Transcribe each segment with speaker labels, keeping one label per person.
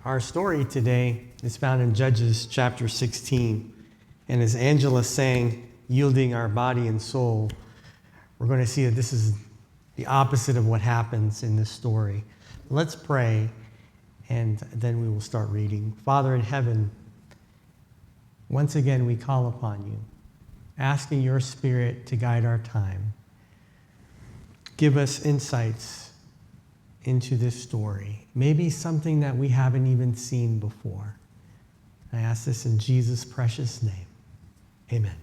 Speaker 1: Our story today is found in Judges chapter 16. And as Angela sang, yielding our body and soul, we're going to see that this is the opposite of what happens in this story. Let's pray, and then we will start reading. Father in heaven, once again we call upon you, asking your Spirit to guide our time. Give us insights into this story, maybe something that we haven't even seen before. I ask this in Jesus' precious name. Amen.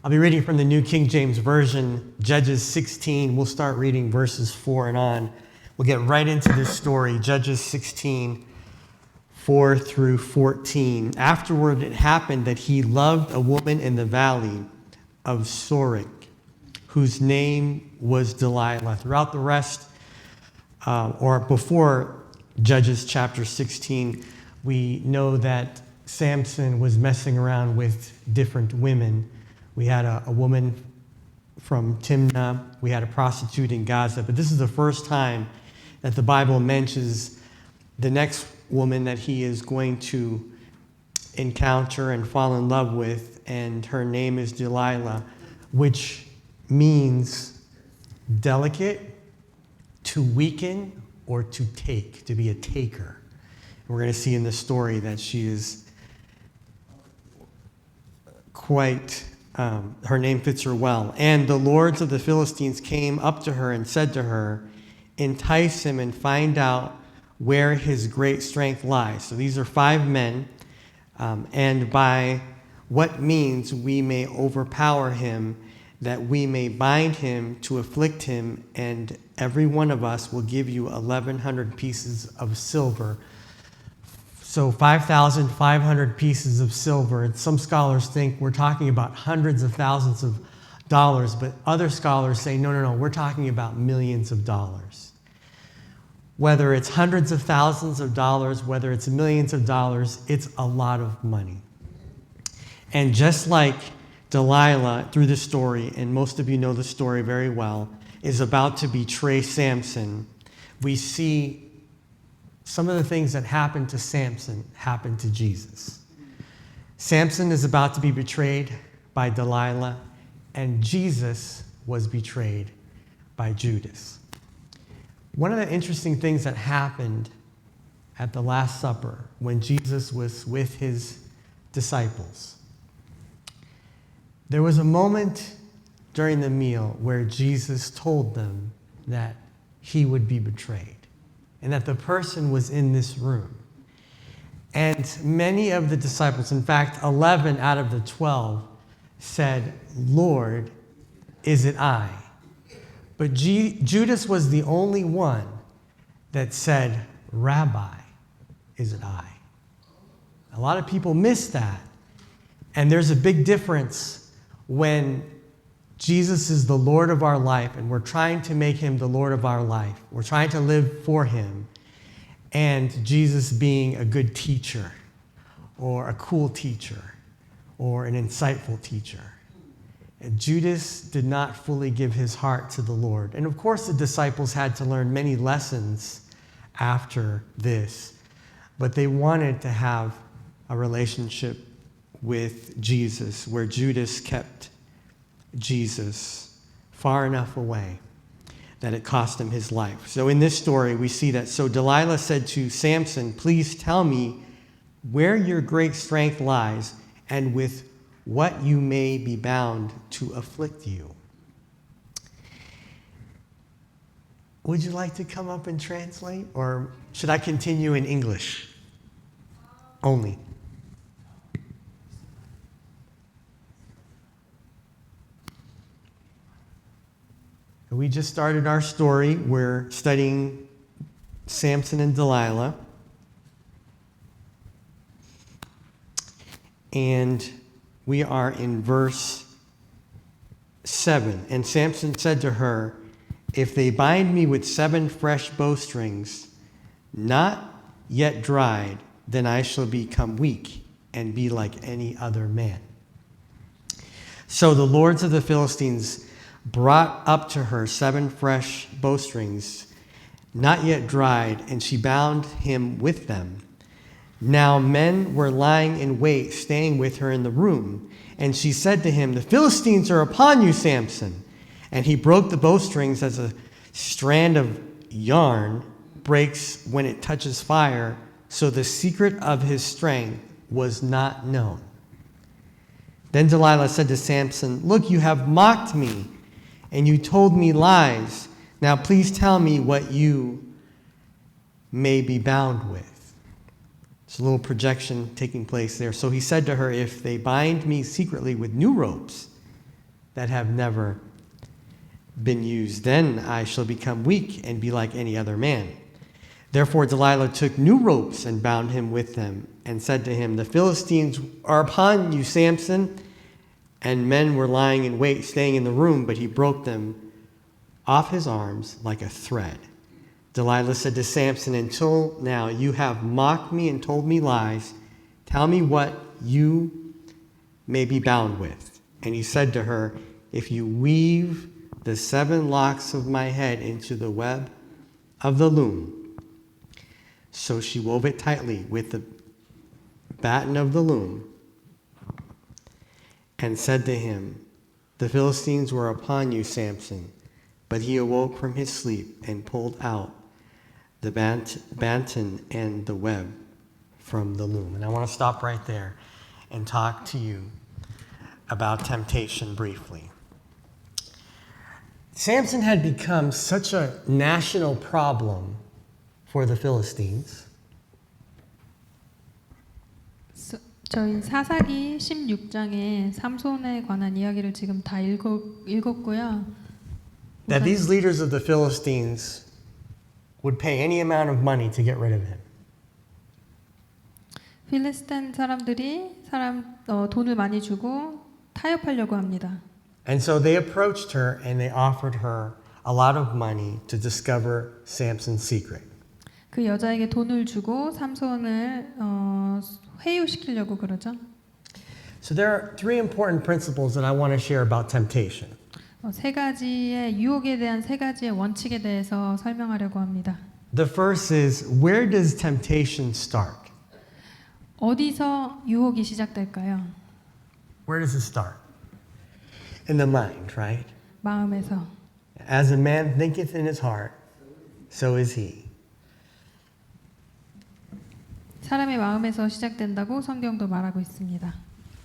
Speaker 1: I'll be reading from the New King James Version, Judges 16. We'll start reading verses 4 and on. We'll get right into this story, Judges 16, 4 through 14. Afterward, it happened that he loved a woman in the valley of Sorek, whose name was Delilah. Throughout the rest, or before Judges chapter 16, we know that Samson was messing around with different women. We had a woman from Timnah. We had a prostitute in Gaza. But this is the first time that the Bible mentions the next woman that he is going to encounter and fall in love with, and her name is Delilah, which means delicate, to weaken, or to take, to be a taker. And we're going to see in this story that she is quite, her name fits her well. And the lords of the Philistines came up to her and said to her, "Entice him and find out where his great strength lies." So these are 5 men, and by what means we may overpower him, that we may bind him to afflict him, and every one of us will give you 1,100 pieces of silver. So 5,500 pieces of silver. And some scholars think we're talking about hundreds of thousands of dollars, but other scholars say, no, we're talking about millions of dollars. Whether it's hundreds of thousands of dollars, whether it's millions of dollars, it's a lot of money. And just like Delilah, through the story, and most of you know the story very well, is about to betray Samson, we see some of the things that happened to Samson happen to Jesus. Samson is about to be betrayed by Delilah, and Jesus was betrayed by Judas. One of the interesting things that happened at the Last Supper when Jesus was with his disciples, there was a moment during the meal where Jesus told them that he would be betrayed and that the person was in this room. And many of the disciples, in fact, 11 out of the 12, said, "Lord, is it I?" But Judas was the only one that said, "Rabbi, is it I?" A lot of people miss that. And there's a big difference when Jesus is the Lord of our life and we're trying to make him the Lord of our life. We're trying to live for him. And Jesus being a good teacher or a cool teacher or an insightful teacher. And Judas did not fully give his heart to the Lord. And of course the disciples had to learn many lessons after this. But they wanted to have a relationship with Jesus, where Judas kept Jesus far enough away that it cost him his life. So in this story, we see that. So Delilah said to Samson, "Please tell me where your great strength lies and with what you may be bound to afflict you." Would you like to come up and translate? Or should I continue in English only? We just started our story. We're studying Samson and Delilah. And we are in verse 7. And Samson said to her, "If they bind me with 7 fresh bowstrings, not yet dried, then I shall become weak and be like any other man." So the lords of the Philistines brought up to her 7 fresh bowstrings, not yet dried, and she bound him with them. Now men were lying in wait, staying with her in the room. And she said to him, the Philistines are upon you, Samson. And he broke the bowstrings as a strand of yarn breaks when it touches fire, so the secret of his strength was not known. Then Delilah said to Samson, look, you have mocked me, and you told me lies. Now please tell me what you may be bound with. There's a little projection taking place there. So he said to her, if they bind me secretly with new ropes that have never been used, then I shall become weak and be like any other man. Therefore Delilah took new ropes and bound him with them and said to him, the Philistines are upon you, Samson. And men were lying in wait, staying in the room, but he broke them off his arms like a thread. Delilah said to Samson, until now you have mocked me and told me lies. Tell me what you may be bound with. And he said to her, if you weave the 7 locks of my head into the web of the loom. So she wove it tightly with the batten of the loom and said to him, the Philistines were upon you, Samson. But he awoke from his sleep and pulled out the batten and the web from the loom. And I want to stop right there and talk to you about temptation briefly. Samson had become such a national problem for the Philistines.
Speaker 2: 저희 사사기 16장에 삼손에 관한 이야기를 지금 다 읽었고요.
Speaker 1: That these leaders of the Philistines would pay any amount of money to get rid of him.
Speaker 2: 필리스틴 사람들이 돈을 많이 주고 타협하려고 합니다.
Speaker 1: And so they approached her and they offered her a lot of money to discover Samson's secret.
Speaker 2: 그 여자에게 돈을 주고 삼손을 회유시키려고 그러죠.
Speaker 1: So there are 3 important principles that I want to share about temptation.
Speaker 2: 3가지의 유혹에 대한 3가지의 원칙에 대해서 설명하려고 합니다.
Speaker 1: The first is, where does temptation start?
Speaker 2: 어디서 유혹이 시작될까요?
Speaker 1: Where does it start? In the mind, right?
Speaker 2: 마음에서.
Speaker 1: As a man thinketh in his heart, so is he.
Speaker 2: 사람의 마음에서 시작된다고 성경도 말하고 있습니다.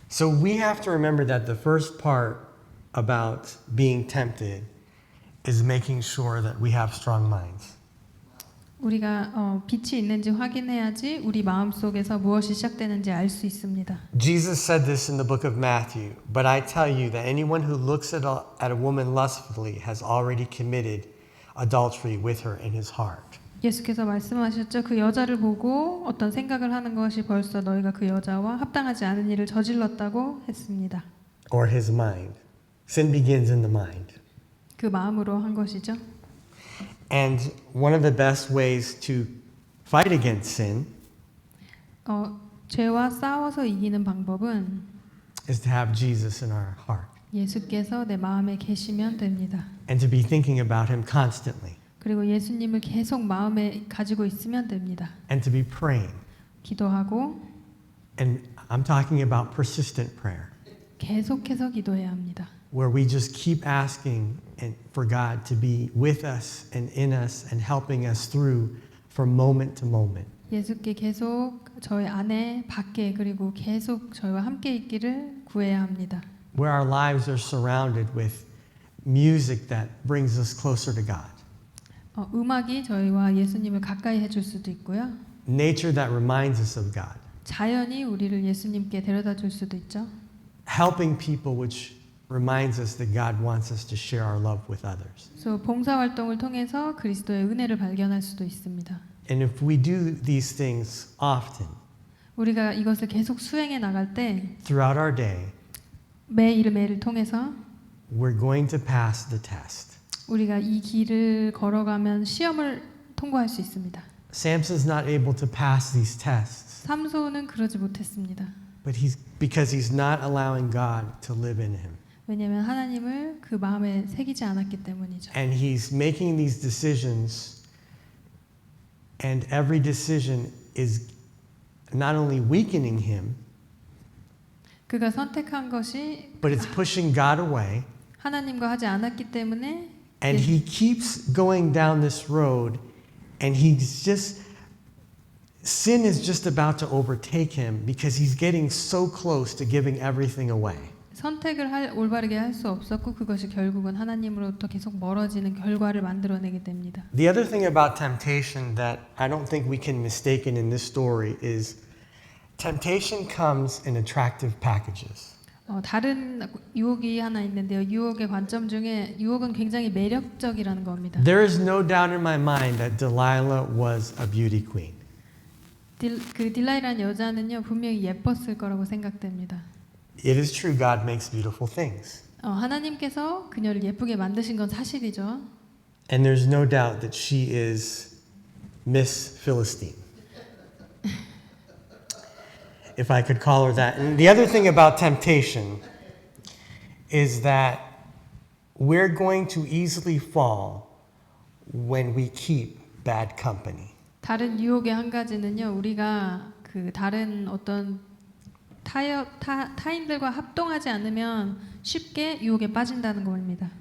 Speaker 1: So we have to remember that the first part about being tempted is making sure that we have strong minds.
Speaker 2: 우리가 빛이 있는지 확인해야지 우리 마음 속에서 무엇이 시작되는지 알 수 있습니다.
Speaker 1: Jesus said this in the book of Matthew, but I tell you that anyone who looks at a woman lustfully has already committed adultery with her in his heart.
Speaker 2: 예수께서 말씀하셨죠. 그 여자를 보고 어떤 생각을 하는 것이 벌써 너희가 그 여자와 합당하지 않은 일을 저질렀다고 했습니다.
Speaker 1: Or his mind. Sin begins in the mind.
Speaker 2: 그 마음으로 한 것이죠.
Speaker 1: And one of the best ways to fight against sin
Speaker 2: 죄와 싸워서 이기는 방법은
Speaker 1: is to have Jesus in our heart
Speaker 2: 예수께서 내 마음에 계시면 됩니다.
Speaker 1: and to be thinking about him constantly
Speaker 2: 그리고 예수님을 계속 마음에 가지고 있으면 됩니다.
Speaker 1: and to be praying.
Speaker 2: 기도하고
Speaker 1: And I'm talking about persistent prayer,
Speaker 2: 계속해서 기도해야 합니다.
Speaker 1: where we just keep asking for God to be with us and in us and helping us through from moment to moment.
Speaker 2: 예수께 계속 저희 안에 밖에 그리고 계속 저희와 함께 있기를 구해야 합니다.
Speaker 1: Where our lives are surrounded with music that brings us closer to God.
Speaker 2: 음악이 저희와 예수님을 가까이 해줄 수도 있고요.
Speaker 1: Nature that reminds us of God.
Speaker 2: 자연이 우리를 예수님께 데려다 줄 수도 있죠.
Speaker 1: Helping people, which reminds us that God wants us to share our love with others.
Speaker 2: 그래서 봉사 활동을 통해서 그리스도의 은혜를 발견할 수도 있습니다.
Speaker 1: And if we do these things often,
Speaker 2: 우리가 이것을 계속 수행해 나갈 때
Speaker 1: throughout our day,
Speaker 2: 매일매일을 통해서
Speaker 1: we're going to pass the test.
Speaker 2: 우리가 이 길을 걸어가면 시험을 통과할 수 있습니다.
Speaker 1: Samson's not able to pass these tests,
Speaker 2: 삼손은 그러지 못했습니다.
Speaker 1: but because he's not allowing God to live in him.
Speaker 2: 왜냐하면 하나님을 그 마음에 새기지 않았기 때문이죠.
Speaker 1: And he's making these decisions And every decision is not only weakening him,
Speaker 2: 그가 선택한 것이
Speaker 1: but it's pushing God away.
Speaker 2: 하나님과 하지 않았기 때문에
Speaker 1: And he keeps going down this road, and he's just, sin is just about to overtake him because he's getting so close to giving everything away.
Speaker 2: 선택을 올바르게 할 수 없었고 그것이 결국은 하나님으로부터 계속 멀어지는 결과를 만들어내게 됩니다.
Speaker 1: The other thing about temptation that I don't think we can mistake in this story is temptation comes in attractive packages.
Speaker 2: 다른 유혹이 하나 있는데요. 유혹의 관점 중에 유혹은 굉장히 매력적이라는 겁니다.
Speaker 1: There is no doubt in my mind that Delilah was a beauty queen.
Speaker 2: 딜라이라는 여자는요 분명히 예뻤을 거라고 생각됩니다.
Speaker 1: It is true God makes beautiful things.
Speaker 2: 하나님께서 그녀를 예쁘게 만드신 건 사실이죠.
Speaker 1: And there's no doubt that she is Miss Philistine. If I could call her that. And the other thing about temptation is that we're going to easily fall when we keep bad company.
Speaker 2: 다른 유혹의 한 가지는요. 우리가 그 다른 어떤 타인들과 합동하지 않으면 쉽게 유혹에 빠진다는 겁니다.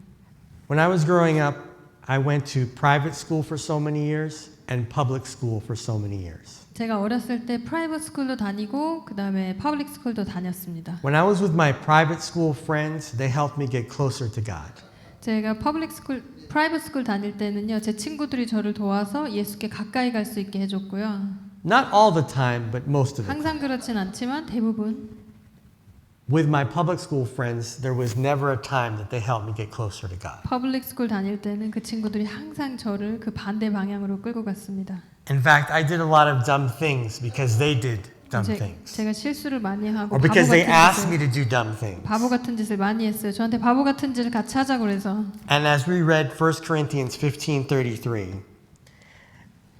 Speaker 1: When I was growing up, I went to private school for so many years and public school for so many years.
Speaker 2: 제가 어렸을 때 프라이빗 스쿨도 다니고 그다음에 퍼블릭 스쿨도 다녔습니다.
Speaker 1: When I was with my private school friends, they helped me get closer to God.
Speaker 2: 제가 프라이빗 스쿨 다닐 때는요. 제 친구들이 저를 도와서 예수께 가까이 갈 수 있게 해줬고요.
Speaker 1: Not all the time, but most of the time.
Speaker 2: 항상 그렇진 않지만 대부분.
Speaker 1: With my public school friends, there was never a time that they helped me get closer to God.
Speaker 2: 퍼블릭 스쿨 다닐 때는 그 친구들이 항상 저를 그 반대 방향으로 끌고 갔습니다.
Speaker 1: In fact, I did a lot of dumb things because they did dumb things.
Speaker 2: 제가 실수를 많이 하고
Speaker 1: Or because they asked me to do dumb things.
Speaker 2: 바보 같은 짓을 많이 했어요. 저한테 바보 같은 짓을 같이 하자고 그래서.
Speaker 1: And as we read 1 Corinthians 15:33,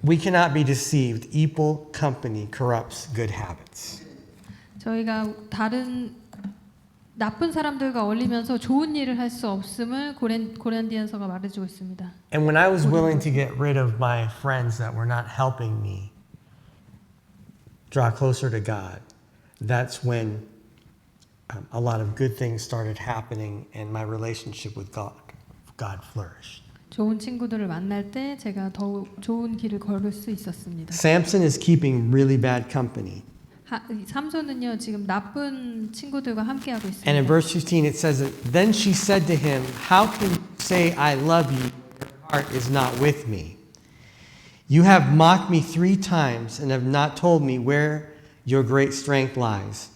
Speaker 1: we cannot be deceived. Evil company corrupts good habits.
Speaker 2: 저희가 다른 나쁜 사람들과 어울리면서 좋은 일을 할 수 없음을 고린도전서가 말해주고 있습니다.
Speaker 1: And when I was willing to get rid of my friends that were not helping me draw closer to God, that's when a lot of good things started happening and my relationship with God flourished.
Speaker 2: 좋은 친구들을 만날 때 제가 더 좋은 길을 걸을 수 있었습니다.
Speaker 1: Samson is keeping really bad company.
Speaker 2: 삼손은요 지금 나쁜 친구들과 함께하고 있습니다.
Speaker 1: And in verse 15 it says that then she said to him, "How can you say I love you? Your heart is not with me. You have mocked me 3 times and have not told me where your great strength lies."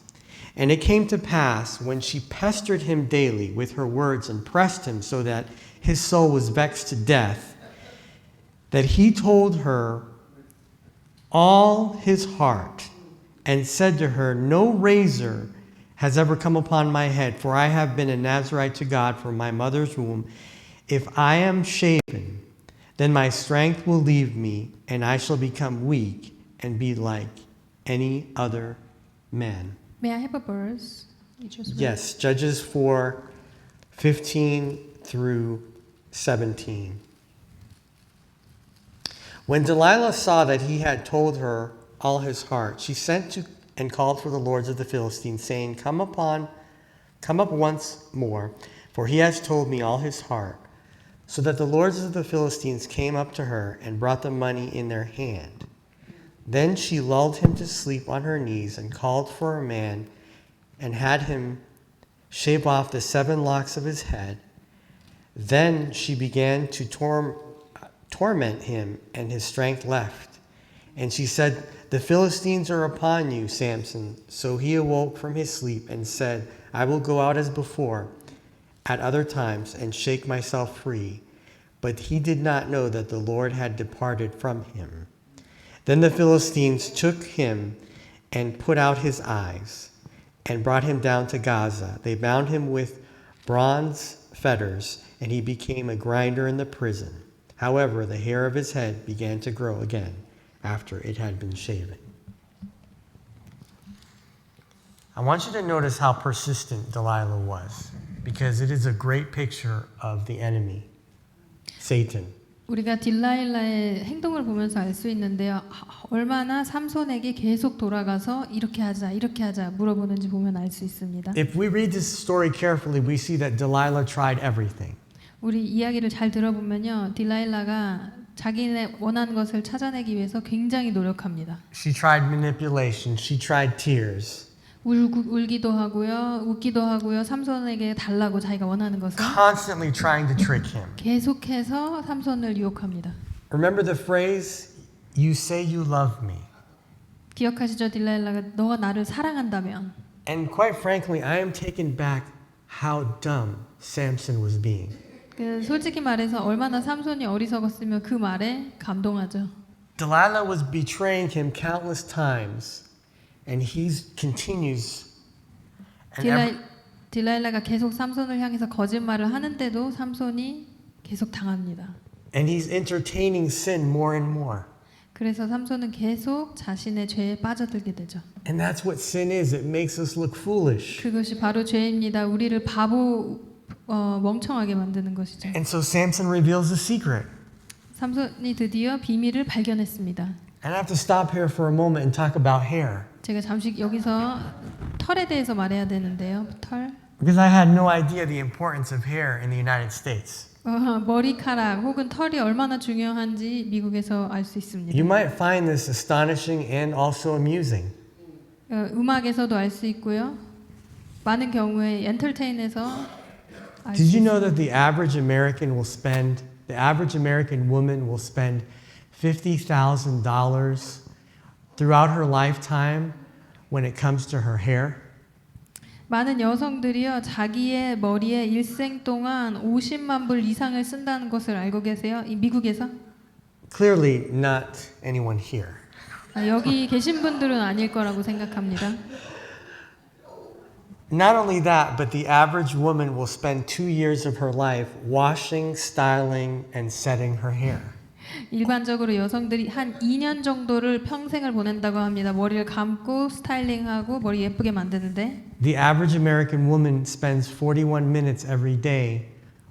Speaker 1: And it came to pass when she pestered him daily with her words and pressed him so that his soul was vexed to death, that he told her all his heart and said to her, "No razor has ever come upon my head, for I have been a Nazirite to God from my mother's womb. If I am shaven, then my strength will leave me, and I shall become weak and be like any other man."
Speaker 2: May I have a verse?
Speaker 1: Yes, Judges 4:15 through 17. When Delilah saw that he had told her all his heart, she sent to and called for the lords of the Philistines, saying, Come up once more, for he has told me all his heart. So that the lords of the Philistines came up to her and brought the money in their hand. Then she lulled him to sleep on her knees and called for a man and had him shave off the 7 locks of his head. Then she began to torment him, and his strength left. And she said, "The Philistines are upon you, Samson." So he awoke from his sleep and said, "I will go out as before at other times and shake myself free." But he did not know that the Lord had departed from him. Then the Philistines took him and put out his eyes and brought him down to Gaza. They bound him with bronze fetters, and he became a grinder in the prison. However, the hair of his head began to grow again after it had been shaven. I want you to notice how persistent Delilah was, because it is a great picture of the enemy, Satan.
Speaker 2: 우리가 딜라일라의 행동을 보면서 알 수 있는데요. 얼마나 삼손에게 계속 돌아가서 이렇게 하자 물어보는지 보면 알 수 있습니다.
Speaker 1: If we read this story carefully, we see that Delilah tried everything.
Speaker 2: 우리 이야기를 잘 들어보면요. 딜라일라가 자기네 원하는 것을 찾아내기 위해서 굉장히 노력합니다.
Speaker 1: She tried manipulation. She tried tears.
Speaker 2: 울기도 하고요. 웃기도 하고요. 삼손에게 달라고 자기가 원하는 것을
Speaker 1: Constantly trying to trick him.
Speaker 2: 계속해서 삼손을 유혹합니다.
Speaker 1: Remember the phrase, you say you love me.
Speaker 2: 기억하시죠? 딜라일라가 너가 나를 사랑한다면.
Speaker 1: And quite frankly, I am taken back how dumb Samson was being.
Speaker 2: 솔직히 말해서 얼마나 삼손이 어리석었으며 그 말에 감동하죠.
Speaker 1: Delilah was betraying him countless times, and he continues. And
Speaker 2: 딜라일라가 계속 삼손을 향해서 거짓말을 하는데도 삼손이 계속 당합니다.
Speaker 1: and he's entertaining sin more and more.
Speaker 2: 그래서 삼손은 계속 자신의 죄에 빠져들게 되죠.
Speaker 1: And that's what sin is. It makes us look foolish.
Speaker 2: 그것이 바로 죄입니다. 우리를 멍청하게 만드는 것이죠.
Speaker 1: And so Samson reveals the secret.
Speaker 2: 삼손이 드디어 비밀을 발견했습니다.
Speaker 1: And I have to stop here for a moment and talk about hair.
Speaker 2: 제가 잠시 여기서 털에 대해서 말해야 되는데요. 털.
Speaker 1: Because I had no idea the importance of hair in the United States.
Speaker 2: 머리카락 혹은 털이 얼마나 중요한지 미국에서 알 수 있습니다.
Speaker 1: You might find this astonishing and also amusing.
Speaker 2: 음악에서도 알 수 있고요. 많은 경우에 엔터테인에서 알 수
Speaker 1: Did you
Speaker 2: 있습니다.
Speaker 1: know that the average American woman will spend $50,000 throughout her lifetime when it comes to her hair?
Speaker 2: 많은 여성들이요 자기의 머리에 일생 동안 50만 불 이상을 쓴다는 것을 알고 계세요? 이 미국에서?
Speaker 1: Clearly not anyone here.
Speaker 2: 여기 계신 분들은 아닐 거라고 생각합니다.
Speaker 1: Not only that, but the average woman will spend 2 years of her life washing, styling, and setting her hair.
Speaker 2: 일반적으로 여성들이 한 2년 정도를 평생을 보낸다고 합니다. 머리를 감고 스타일링하고 머리 예쁘게 만드는데
Speaker 1: The average American woman spends 41 minutes every day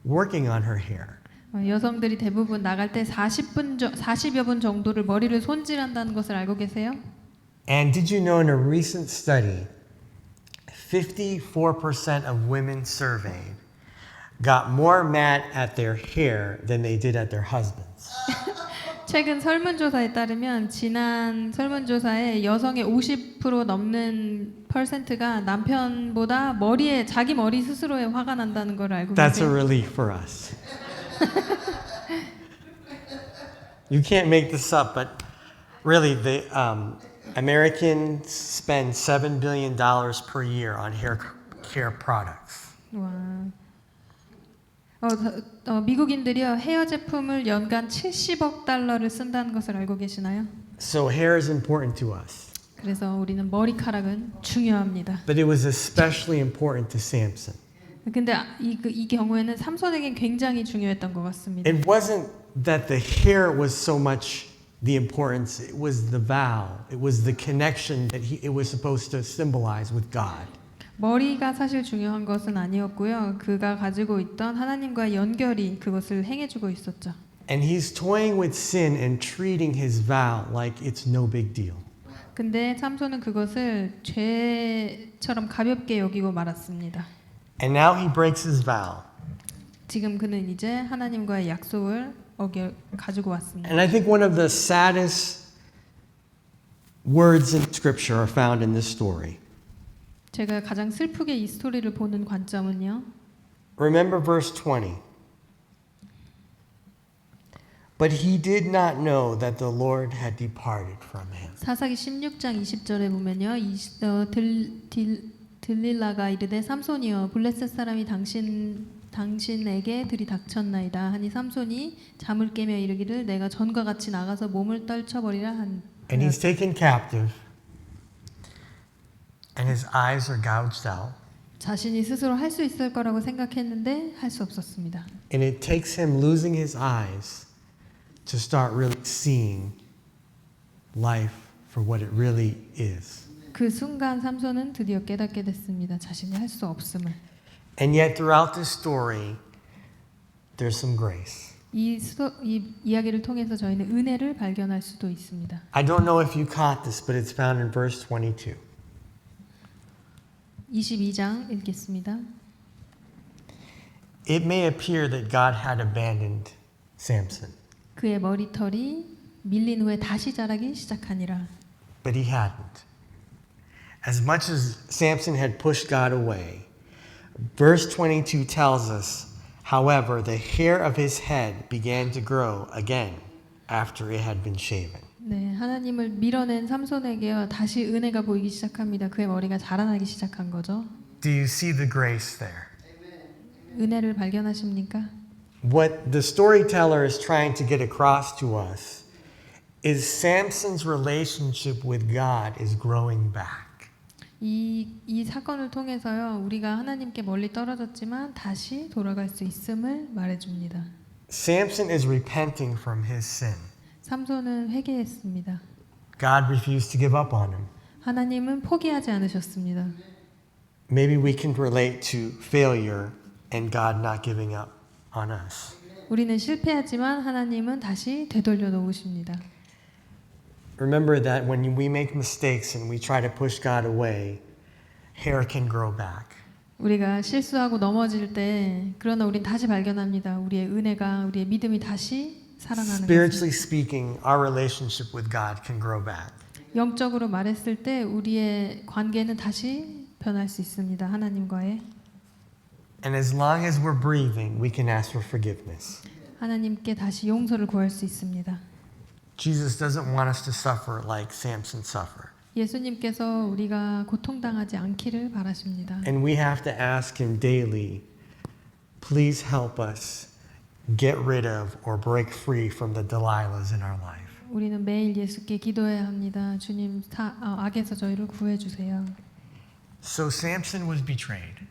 Speaker 1: working on her hair.
Speaker 2: 여성들이 대부분 나갈 때 40여 분 정도를 머리를 손질한다는 것을 알고 계세요?
Speaker 1: And did you know in a recent study, 54% of women surveyed got more mad at their hair than they did at their husbands.
Speaker 2: 최근 설문조사에 따르면 지난 설문조사에 여성의 50% 넘는 퍼센트가 남편보다 자기 머리 스스로에 화가 난다는 걸 알고
Speaker 1: That's a
Speaker 2: 계세요?
Speaker 1: relief for us. You can't make this up, but really, the Americans spend $7 billion per year on hair care products.
Speaker 2: 와. 미국인들이요 헤어 제품을 연간 70억 달러를 쓴다는 것을 알고 계시나요?
Speaker 1: So hair is important to us.
Speaker 2: 그래서 우리는 머리카락은 중요합니다.
Speaker 1: But it was especially important to Samson.
Speaker 2: 근데 이 경우에는 삼손에겐 굉장히 중요했던 것 같습니다.
Speaker 1: It wasn't that the hair was so much the importance, it was the vow, it was the connection that it was supposed to symbolize with God.
Speaker 2: 머리가 사실 중요한 것은 아니었고요. 그가 가지고 있던 하나님과의 연결이 그것을 행해주고 있었죠.
Speaker 1: And he's toying with sin and treating his vow like it's no big deal.
Speaker 2: 근데 삼손은 그것을 죄처럼 가볍게 여기고 말았습니다.
Speaker 1: And now he breaks his vow.
Speaker 2: 지금 그는 이제 하나님과의 약속을 가지고 왔습니다.
Speaker 1: And I think one of the saddest words in Scripture are found in this story.
Speaker 2: 제가 가장 슬프게 이 스토리를 보는 관점은요.
Speaker 1: Remember verse 20. But he did not know that the Lord had departed from him.
Speaker 2: 사사기 16장 20절에 보면요. 들릴라가 이르되 삼손이여 블레셋 사람이 당신에게 들이닥쳤나이다 하니 삼손이 잠을 깨며 이르기를 내가 전과 같이 나가서 몸을 떨쳐버리라 한.
Speaker 1: And he's taken captive. And his eyes are gouged out.
Speaker 2: 자신이 스스로 할 수 있을 거라고 생각했는데 할 수 없었습니다.
Speaker 1: And it takes him losing his eyes to start really seeing life for what it really is.
Speaker 2: 그 순간 삼손은 드디어 깨닫게 됐습니다. 자신이 할 수 없음을.
Speaker 1: And yet throughout this story, there's some grace.
Speaker 2: 이 이야기를 통해서 저희는 은혜를 발견할 수도 있습니다.
Speaker 1: I don't know if you caught this, but it's found in verse 22.
Speaker 2: 22장 읽겠습니다.
Speaker 1: It may appear that God had abandoned Samson,
Speaker 2: 그의 머리털이 밀린 후에 다시 자라기 시작하니라.
Speaker 1: but he hadn't. As much as Samson had pushed God away, verse 22 tells us, however, the hair of his head began to grow again after it had been shaven.
Speaker 2: 네, 하나님을 밀어낸 삼손에게 다시 은혜가 보이기 시작합니다. 그의 머리가 자라나기 시작한 거죠.
Speaker 1: Do you see the grace there?
Speaker 2: 은혜를 발견하십니까?
Speaker 1: What the storyteller is trying to get across to us is Samson's relationship with God is growing back.
Speaker 2: 이 사건을 통해서요, 우리가 하나님께 멀리 떨어졌지만 다시 돌아갈 수 있음을 말해줍니다.
Speaker 1: Samson is repenting from his sin.
Speaker 2: 삼손은 회개했습니다.
Speaker 1: God refused to give up on him.
Speaker 2: 하나님은 포기하지 않으셨습니다.
Speaker 1: Maybe we can relate to failure and God not giving up on us.
Speaker 2: 우리는 실패하지만 하나님은 다시 되돌려 놓으십니다.
Speaker 1: Remember that when we make mistakes and we try to push God away, hair can grow back.
Speaker 2: 우리가 실수하고 넘어질 때 그러나 우린 다시 발견합니다. 우리의 은혜가 우리의 믿음이 다시 살아나는 것을.
Speaker 1: Spiritually speaking, our relationship with God can grow back.
Speaker 2: 영적으로 말했을 때 우리의 관계는 다시 변할 수 있습니다. 하나님과의.
Speaker 1: And as long as we're breathing, we can ask for forgiveness.
Speaker 2: 하나님께 다시 용서를 구할 수 있습니다.
Speaker 1: Jesus doesn't want us to suffer like Samson suffered.
Speaker 2: 예수님께서 우리가 고통당하지 않기를 바라십니다.
Speaker 1: And we have to ask him daily, please help us get rid of or break free from the Delilahs in our life.
Speaker 2: 우리는 매일 예수께 기도해야 합니다. 주님, 악에서 저희를 구해 주세요.
Speaker 1: So Samson was betrayed.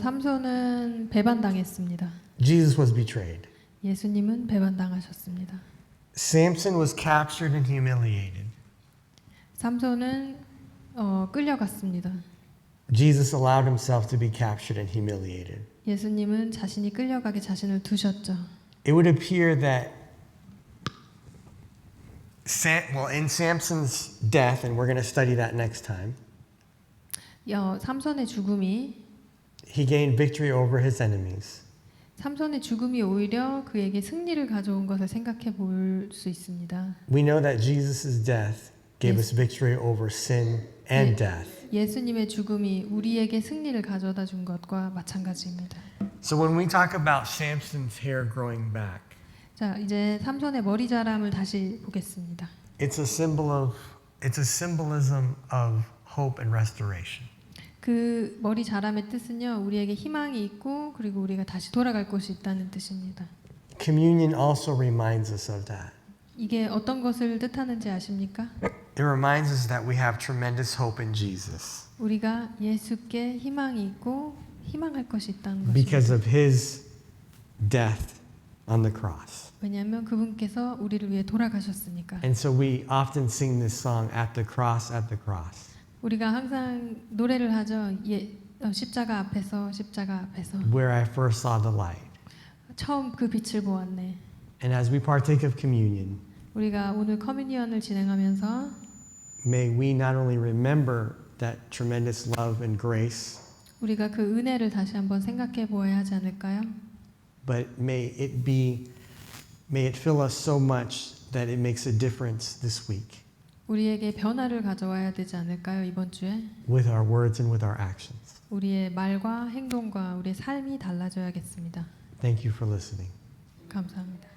Speaker 2: 삼손은 배반당했습니다.
Speaker 1: Jesus was betrayed.
Speaker 2: 예수님은 배반당하셨습니다.
Speaker 1: Samson was captured and humiliated.
Speaker 2: 삼손은 끌려갔습니다.
Speaker 1: Jesus allowed himself to be captured and humiliated.
Speaker 2: 예수님은 자신이 끌려가게 자신을 두셨죠.
Speaker 1: It would appear that in Samson's death, and we're going to study that next time,
Speaker 2: 삼손의 죽음이
Speaker 1: he gained victory over his enemies.
Speaker 2: 삼손의 죽음이 오히려 그에게 승리를 가져온 것을 생각해 볼 수 있습니다.
Speaker 1: We know that Jesus' death gave us victory over sin and death.
Speaker 2: 예수님의 죽음이 우리에게 승리를 가져다 준 것과 마찬가지입니다.
Speaker 1: So when we talk about Samson's hair growing back,
Speaker 2: 자, 이제 삼손의 머리 자람을 다시 보겠습니다.
Speaker 1: it's a symbolism of hope and restoration.
Speaker 2: 그 머리 자람의 뜻은요, 우리에게 희망이 있고 그리고 우리가 다시 돌아갈 곳이 있다는 뜻입니다.
Speaker 1: Communion also reminds us of that.
Speaker 2: 이게 어떤 것을 뜻하는지 아십니까?
Speaker 1: It reminds us that we have tremendous hope in Jesus
Speaker 2: 우리가 예수께 희망이 있고 희망할 것이 있다는
Speaker 1: because
Speaker 2: 것입니다.
Speaker 1: of his death on the cross.
Speaker 2: 왜냐하면 그분께서 우리를 위해 돌아가셨으니까.
Speaker 1: And so we often sing this song, at the cross, at the cross.
Speaker 2: 우리가 항상 노래를 하죠. 십자가 앞에서 십자가 앞에서
Speaker 1: Where I first saw the light.
Speaker 2: 처음 그 빛을 보았네.
Speaker 1: And as we partake of communion,
Speaker 2: 우리가 오늘 커뮤니언을 진행하면서
Speaker 1: may we not only remember that tremendous love and grace,
Speaker 2: 우리가 그 은혜를 다시 한번 생각해 보아야 하지 않을까요?
Speaker 1: but may it fill us so much that it makes a difference this week
Speaker 2: 우리에게 변화를 가져와야 되지 않을까요? 이번 주에
Speaker 1: with our words and with our actions.
Speaker 2: 우리의 말과 행동과 우리의 삶이 달라져야겠습니다.
Speaker 1: Thank you for listening.
Speaker 2: 감사합니다.